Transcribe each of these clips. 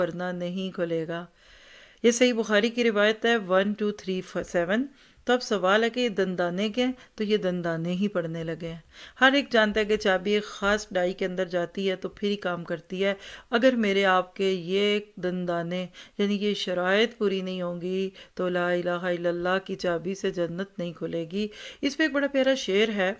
ورنہ نہیں کھلے گا۔ یہ صحیح بخاری کی روایت ہے 1237۔ تو اب سوال ہے کہ یہ دندانے کے ہیں، تو یہ دندانے ہی پڑنے لگے ہیں۔ ہر ایک جانتا ہے کہ چابی ایک خاص ڈائی کے اندر جاتی ہے تو پھر ہی کام کرتی ہے۔ اگر میرے آپ کے یہ دندانے یعنی یہ شرائط پوری نہیں ہوں گی تو لا الہ الا اللہ کی چابی سے جنت نہیں کھلے گی۔ اس پہ ایک بڑا پیارا شعر ہے،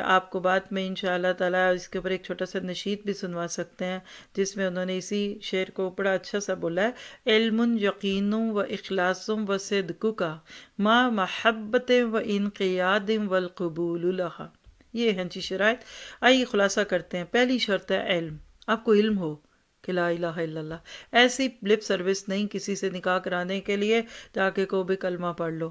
آپ کو بعد میں انشاءاللہ تعالیٰ اس کے اوپر ایک چھوٹا سا نشید بھی سنوا سکتے ہیں، جس میں انہوں نے اسی شعر کو بڑا اچھا سا بولا ہے، علم یقین و اخلاص و صدق کا ما محبت و انقیاد والقبول لہا۔ یہ ہیں جی شرائط۔ آئیے خلاصہ کرتے ہیں۔ پہلی شرط ہے علم، آپ کو علم ہو کہ لا الہ الا اللہ۔ ایسی لپ سروس نہیں کسی سے نکاح کرانے کے لیے تاکہ کو بھی کلمہ پڑھ لو۔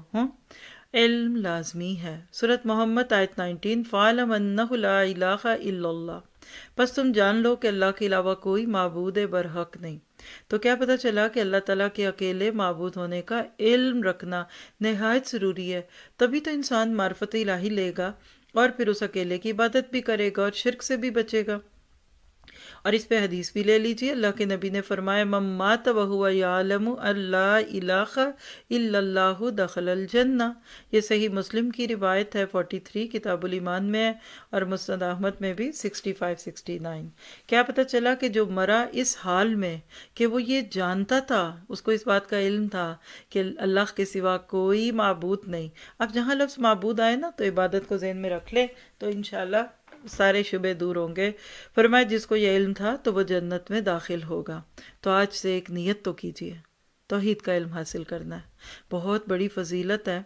علم لازمی ہے۔ سورۃ محمد آیت 19، فَاعْلَمْ أَنَّهُ لَا إِلَٰهَ إِلَّا اللَّهُ، پس تم جان لو کہ اللہ کے علاوہ کوئی معبود برحق نہیں۔ تو کیا پتہ چلا کہ اللہ تعالیٰ کے اکیلے معبود ہونے کا علم رکھنا نہایت ضروری ہے، تبھی تو انسان معرفت الہی لے گا اور پھر اس اکیلے کی عبادت بھی کرے گا اور شرک سے بھی بچے گا۔ اور اس پہ حدیث بھی لے لیجیے، اللہ کے نبی نے فرمایا من مات وہو یعلم ان لا الہ الا اللہ دخل الجنہ۔ یہ صحیح مسلم کی روایت ہے، 43 کتاب الایمان میں ہے، اور مسند احمد میں بھی 65 69۔ کیا پتہ چلا کہ جو مرا اس حال میں کہ وہ یہ جانتا تھا، اس کو اس بات کا علم تھا کہ اللہ کے سوا کوئی معبود نہیں۔ اب جہاں لفظ معبود آئے نا تو عبادت کو ذہن میں رکھ لے تو انشاءاللہ سارے شبے دور ہوں گے۔ فرمایا جس کو یہ علم تھا تو وہ جنت میں داخل ہوگا۔ تو آج سے ایک نیت تو کیجیے، توحید کا علم حاصل کرنا ہے، بہت بڑی فضیلت ہے۔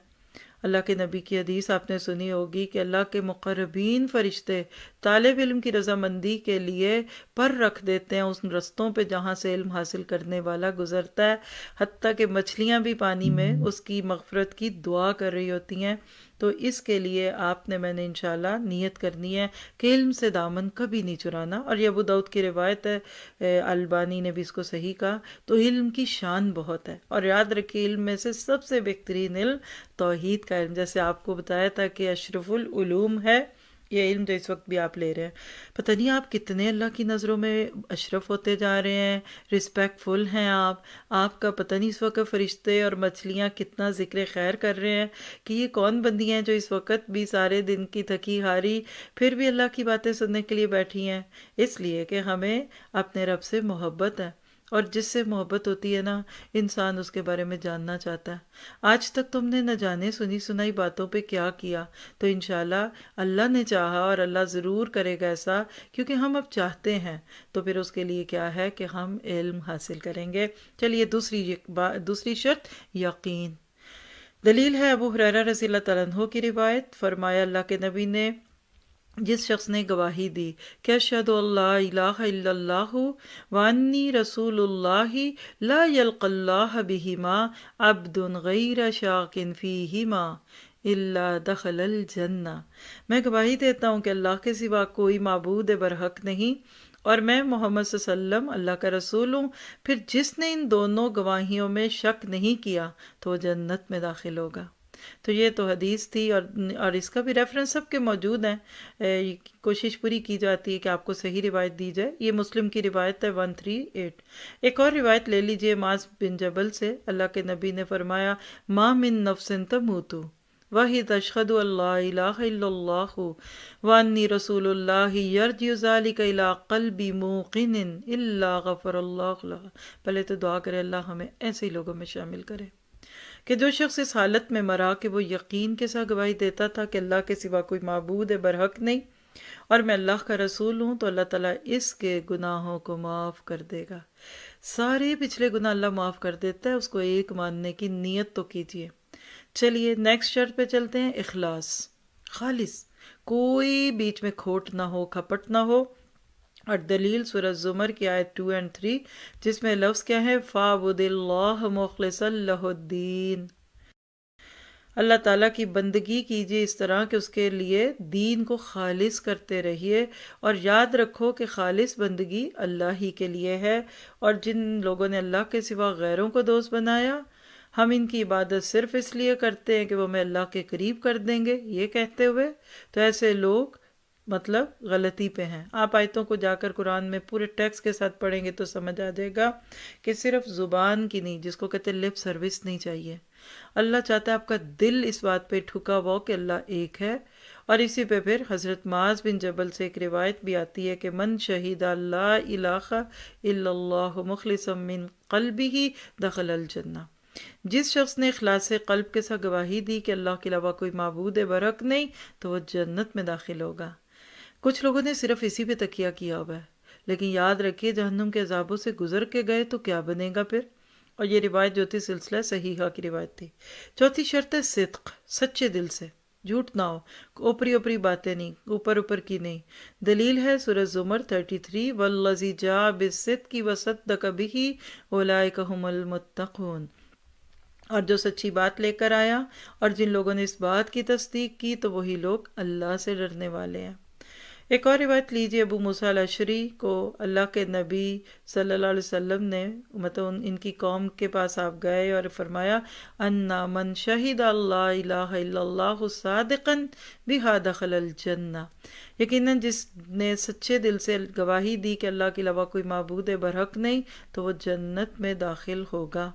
اللہ کے نبی کی حدیث آپ نے سنی ہوگی کہ اللہ کے مقربین فرشتے طالب علم کی رضامندی کے لیے پر رکھ دیتے ہیں اس رستوں پہ جہاں سے علم حاصل کرنے والا گزرتا ہے، حتیٰ کہ مچھلیاں بھی پانی میں اس کی مغفرت کی دعا کر رہی ہوتی ہیں۔ تو اس کے لیے آپ نے میں نے انشاءاللہ نیت کرنی ہے کہ علم سے دامن کبھی نہیں چرانا، اور یہ ابو داؤد کی روایت ہے، البانی نے بھی اس کو صحیح کہا۔ تو علم کی شان بہت ہے، اور یاد رکھیے علم میں سے سب سے بہترین علم توحید کا علم، جیسے آپ کو بتایا تھا کہ اشرف العلوم ہے یہ علم جو اس وقت بھی آپ لے رہے ہیں۔ پتہ نہیں آپ کتنے اللہ کی نظروں میں اشرف ہوتے جا رہے ہیں، رسپیکٹ فل ہیں آپ کا پتہ نہیں اس وقت فرشتے اور مچھلیاں کتنا ذکر خیر کر رہے ہیں کہ یہ کون بندی ہیں جو اس وقت بھی سارے دن کی تھکی ہاری پھر بھی اللہ کی باتیں سننے کے لیے بیٹھی ہیں۔ اس لیے کہ ہمیں اپنے رب سے محبت ہے، اور جس سے محبت ہوتی ہے نا انسان اس کے بارے میں جاننا چاہتا ہے۔ آج تک تم نے نہ جانے سنی سنائی باتوں پہ کیا کیا، تو انشاءاللہ اللہ نے چاہا اور اللہ ضرور کرے گا ایسا، کیونکہ ہم اب چاہتے ہیں، تو پھر اس کے لیے کیا ہے کہ ہم علم حاصل کریں گے۔ چلیے دوسری شرط یقین۔ دلیل ہے ابو ہریرہ رضی اللہ تعالیٰ عنہ کی روایت، فرمایا اللہ کے نبی نے جس شخص نے گواہی دی کہ اشہد اللہ الہ الا اللہ وانی رسول اللہ لا یلقی اللہ بہما عبد غیر شاک فیہما الا دخل الجنہ، میں گواہی دیتا ہوں کہ اللہ کے سوا کوئی معبود برحق نہیں اور میں محمد صلی اللہ علیہ وسلم اللہ کا رسول ہوں، پھر جس نے ان دونوں گواہیوں میں شک نہیں کیا تو وہ جنت میں داخل ہوگا۔ تو یہ تو حدیث تھی، اور اس کا بھی ریفرنس سب کے موجود ہیں، کوشش پوری کی جاتی ہے کہ آپ کو صحیح روایت دی جائے۔ یہ مسلم کی روایت ہے 138۔ ایک اور روایت لے لیجئے معاذ بن جبل سے، اللہ کے نبی نے فرمایا ما من نفس تموت وہی تشہد اللہ الہ الا اللہ وانی رسول اللہ یرجع ذلک الی قلب موقن الا غفر اللہ لہ۔ پہلے تو دعا کرے اللہ ہمیں ایسے لوگوں میں شامل کرے کہ جو شخص اس حالت میں مرا کہ وہ یقین کے ساتھ گواہی دیتا تھا کہ اللہ کے سوا کوئی معبود برحق نہیں اور میں اللہ کا رسول ہوں، تو اللہ تعالیٰ اس کے گناہوں کو معاف کر دے گا۔ سارے پچھلے گناہ اللہ معاف کر دیتا ہے، اس کو ایک ماننے کی نیت تو کیجیے۔ چلیے نیکسٹ شرط پہ چلتے ہیں، اخلاص، خالص، کوئی بیچ میں کھوٹ نہ ہو، کھپٹ نہ ہو۔ اور دلیل سورہ زمر کی آیت 2 اور 3 جس میں لفظ کیا ہے، فَاعْبُدِ اللَّهَ مُخْلِصًا لَهُ الدِّينَ، اللہ تعالیٰ کی بندگی کیجیے اس طرح کہ اس کے لیے دین کو خالص کرتے رہیے، اور یاد رکھو کہ خالص بندگی اللہ ہی کے لیے ہے، اور جن لوگوں نے اللہ کے سوا غیروں کو دوست بنایا، ہم ان کی عبادت صرف اس لیے کرتے ہیں کہ وہ ہمیں اللہ کے قریب کر دیں گے، یہ کہتے ہوئے، تو ایسے لوگ مطلب غلطی پہ ہیں۔ آپ آیتوں کو جا کر قرآن میں پورے ٹیکسٹ کے ساتھ پڑھیں گے تو سمجھ آ جائے گا کہ صرف زبان کی نہیں، جس کو کہتے ہیں لپ سروس، نہیں چاہیے۔ اللہ چاہتا ہے آپ کا دل اس بات پہ ٹھکا ہوا ہو کہ اللہ ایک ہے۔ اور اسی پہ پھر حضرت معاذ بن جبل سے ایک روایت بھی آتی ہے کہ من شہید لا الہ الا اللہ مخلصا من قلبہ دخل الجنہ، جس شخص نے اخلاص قلب کے ساتھ گواہی دی کہ اللہ کے علاوہ کوئی معبود برحق نہیں تو وہ جنت میں داخل ہوگا۔ کچھ لوگوں نے صرف اسی پہ تکیہ کیا ہوا ہے، لیکن یاد رکھیے جہنم کے عذابوں سے گزر کے گئے تو کیا بنے گا پھر۔ اور یہ روایت جو تھی سلسلہ صحیحہ کی روایت تھی۔ چوتھی شرط ہے صدق، سچے دل سے، جھوٹ نہ ہو، اوپری اوپری باتیں نہیں، اوپر اوپر کی نہیں۔ دلیل ہے سورہ زمر 33، والذی جاء بالصدق وصدق بہ اولئک ھم المتقون، اور جو سچی بات لے کر آیا اور جن لوگوں نے اس بات کی تصدیق کی تو وہی لوگ اللہ سے ڈرنے والے ہیں۔ ایک اور روایت لیجیے، ابو موسیٰ الاشعری کو اللہ کے نبی صلی اللہ علیہ وسلم نے مطلب ان کی قوم کے پاس آپ گئے اور فرمایا انا من شہد اللہ الہ الا اللہ صادقا بہا دخل الجنہ، یقیناً جس نے سچے دل سے گواہی دی کہ اللہ کے علاوہ کوئی معبود برحق نہیں تو وہ جنت میں داخل ہوگا۔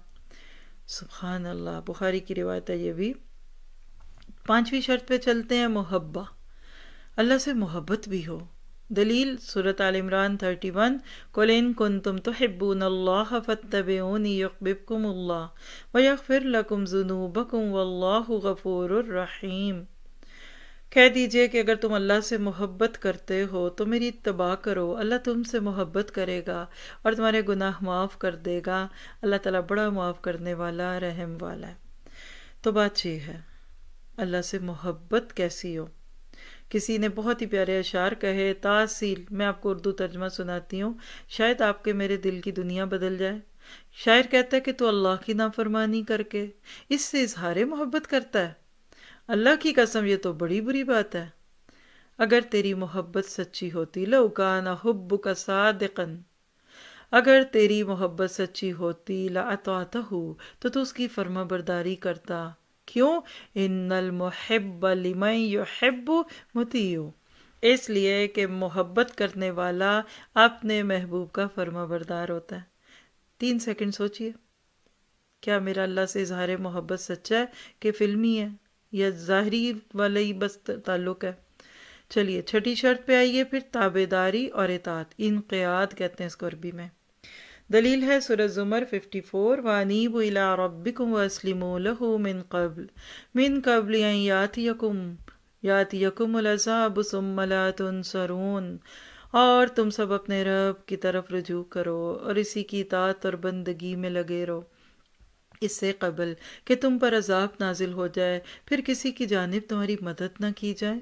سبحان اللہ، بخاری کی روایت ہے یہ بھی۔ پانچویں شرط پہ چلتے ہیں، محبہ، اللہ سے محبت بھی ہو۔ دلیل سورۃ آل عمران 31، قُلْ إِن كُنتُمْ تُحِبُّونَ اللَّهَ فَاتَّبِعُونِي يُحْبِبْكُمُ اللَّهُ وَيَغْفِرْ لَكُمْ ذُنُوبَكُمْ وَاللَّهُ غَفُورٌ رَحِيمٌ۔ کہہ دیجئے کہ اگر تم اللہ سے محبت کرتے ہو تو میری اتباع کرو، اللہ تم سے محبت کرے گا اور تمہارے گناہ معاف کر دے گا۔ اللہ تعالیٰ بڑا معاف کرنے والا، رحم والا ہے۔ تو بات یہ ہے اللہ سے محبت کیسی ہو۔ کسی نے بہت ہی پیارے اشعار کہے، تاصیل، میں آپ کو اردو ترجمہ سناتی ہوں، شاید آپ کے میرے دل کی دنیا بدل جائے۔ شاعر کہتا ہے کہ تو اللہ کی نافرمانی کر کے اس سے اظہار محبت کرتا ہے، اللہ کی قسم یہ تو بڑی بری بات ہے۔ اگر تیری محبت سچی ہوتی، لو کان حبک صادقا، اگر تیری محبت سچی ہوتی لاطعتہ، تو اس کی فرما برداری کرتا۔ کیوں؟ ان المحب لمن یحب مطیع، اس لیے کہ محبت کرنے والا اپنے محبوب کا فرما بردار ہوتا ہے۔ 3 سیکنڈ سوچئے، کیا میرا اللہ سے اظہار محبت سچا ہے کہ فلمی ہے یا ظاہری والا ہی بس تعلق ہے؟ چلیے چھٹی شرط پہ آئیے پھر، تابع داری اور اطاعت، انقیاد کہتے ہیں اس کو عربی میں۔ دلیل ہے سورہ زمر 54، وَأَنِيبُوا إِلَىٰ رَبِّكُمْ وَأَسْلِمُوا لَهُ مِن قَبْلِ أَن يَأْتِيَكُمُ الْعَذَابُ ثُمَّ لَا تُنصَرُونَ، اور تم سب اپنے رب کی طرف رجوع کرو اور اسی کی اطاعت اور بندگی میں لگے رہو، اس سے قبل کہ تم پر عذاب نازل ہو جائے، پھر کسی کی جانب تمہاری مدد نہ کی جائے۔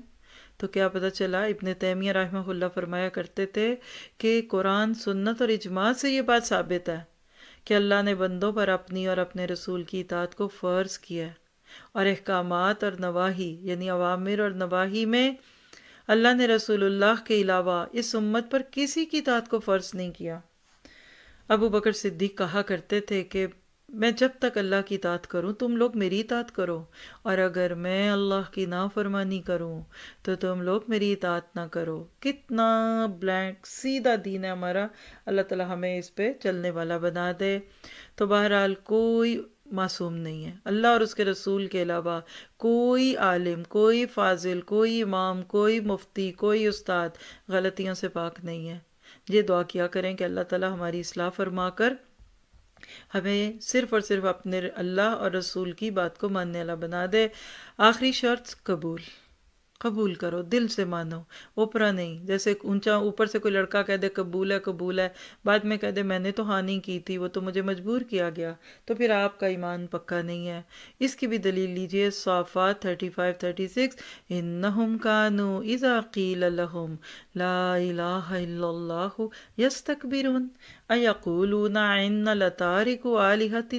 تو کیا پتہ چلا؟ ابن تیمیہ رحمہ اللہ فرمایا کرتے تھے کہ قرآن، سنت اور اجماع سے یہ بات ثابت ہے کہ اللہ نے بندوں پر اپنی اور اپنے رسول کی اطاعت کو فرض کیا ہے، اور احکامات اور نواہی یعنی اوامر اور نواہی میں اللہ نے رسول اللہ کے علاوہ اس امت پر کسی کی اطاعت کو فرض نہیں کیا۔ ابو بکر صدیق کہا کرتے تھے کہ میں جب تک اللہ کی اطاعت کروں تم لوگ میری اطاعت کرو، اور اگر میں اللہ کی نافرمانی کروں تو تم لوگ میری اطاعت نہ کرو۔ کتنا بلینک سیدھا دین ہے ہمارا، اللہ تعالیٰ ہمیں اس پہ چلنے والا بنا دے۔ تو بہرحال کوئی معصوم نہیں ہے، اللہ اور اس کے رسول کے علاوہ کوئی عالم، کوئی فاضل، کوئی امام، کوئی مفتی، کوئی استاد غلطیوں سے پاک نہیں ہے۔ یہ دعا کیا کریں کہ اللہ تعالیٰ ہماری اصلاح فرما کر ہمیں صرف اور صرف اپنے اللہ اور رسول کی بات کو ماننے والا بنا دے۔ آخری شرط قبول، قبول کرو، دل سے مانو، اوپرا نہیں۔ جیسے اونچا اوپر سے کوئی لڑکا کہہ دے قبول ہے قبول ہے، بعد میں کہہ دے میں نے تو ہاں نہیں کی تھی، وہ تو مجھے مجبور کیا گیا، تو پھر آپ کا ایمان پکا نہیں ہے۔ اس کی بھی دلیل لیجئے، صافات 35-36، انہم کانوا اذا قیل لہم لا الہ الا اللہ یستکبرون ایقولون انا لتارکو آلہتنا